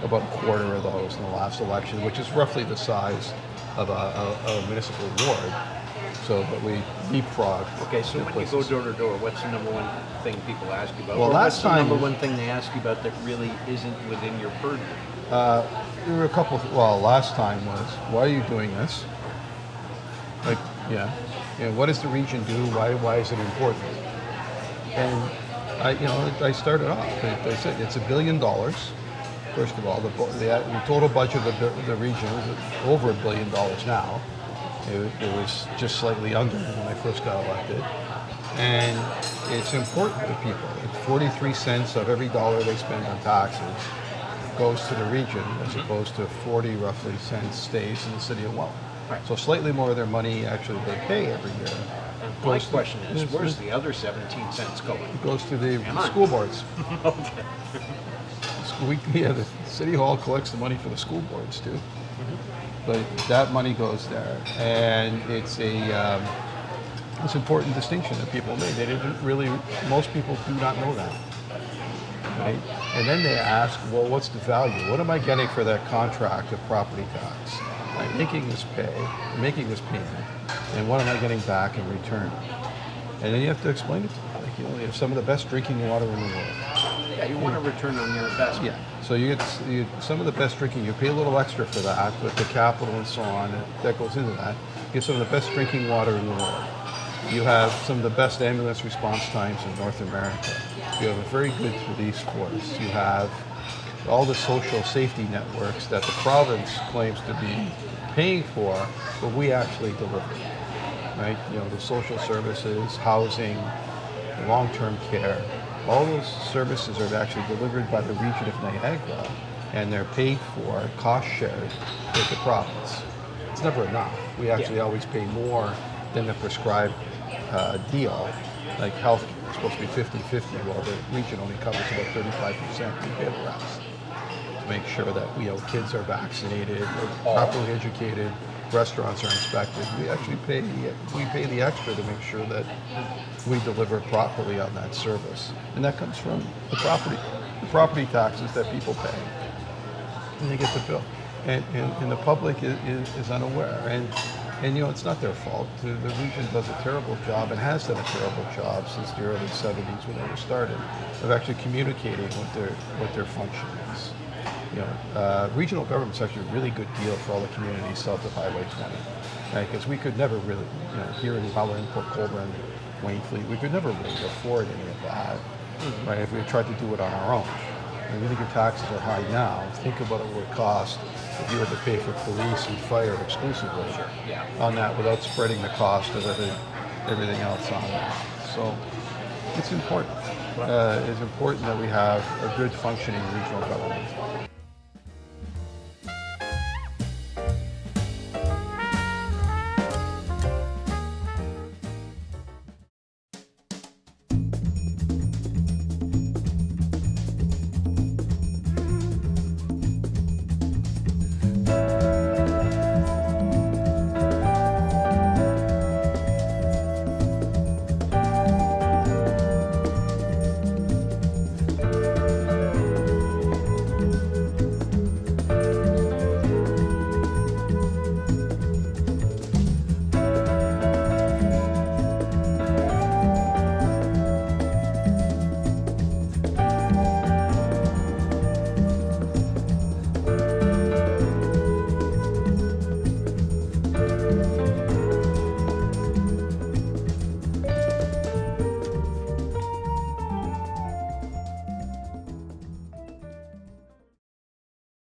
about a quarter of those in the last election, which is roughly the size of a municipal ward. So, but we leapfrog. Okay, so when you go door to door, what's the number one thing people ask you about? Well, or last what's the number time- one thing they ask you about that really isn't within your purview? There were a couple. Well, last time was, why are you doing this? Like, yeah, what does the region do? Why is it important? And I started off. They said it's $1 billion. First of all, the total budget of the region is over $1 billion now. It was just slightly under when I first got elected. And it's important to people. 43 cents of every dollar they spend on taxes goes to the region, as opposed to 40 roughly cents stays in the city of Welland. Right. So slightly more of their money actually they pay every year. My question is, where's the other 17 cents going? It goes to the Come on. school boards. Okay. The city hall collects the money for the school boards too. But that money goes there, and it's an important distinction that people made. They didn't really, most people do not know that. Right? And then they ask, well, what's the value? What am I getting for that contract of property tax? I'm making this payment, and what am I getting back in return? And then you have to explain it to them. Like, you have some of the best drinking water in the world. Yeah, you want a return on your investment. Yeah. So you get some of the best drinking. You pay a little extra for that, but the capital and so on that goes into that. You get some of the best drinking water in the world. You have some of the best ambulance response times in North America. You have a very good police force. You have all the social safety networks that the province claims to be paying for, but we actually deliver. Right? The social services, housing, long-term care. All those services are actually delivered by the region of Niagara, and they're paid for, cost shared with the province. It's never enough. We actually always pay more than the prescribed deal. Like health care is supposed to be 50-50, while the region only covers about 35%. We pay the rest to make sure that kids are vaccinated, they're properly educated, restaurants are inspected. We actually pay the extra to make sure that we deliver properly on that service, and that comes from the property taxes that people pay, and they get the bill, and the public is unaware, and it's not their fault. The region does a terrible job and has done a terrible job since the early 70s when they were started of actually communicating what their function is. Regional government's actually a really good deal for all the communities south of Highway 20, right? Because we could never really, here in Welland, Port Colborne, Wainfleet, we could never really afford any of that, right? If we tried to do it on our own. And we think your taxes are high now. Think about what it would cost if you were to pay for police and fire exclusively on that without spreading the cost of everything else on that. So it's important. It's important that we have a good functioning regional government.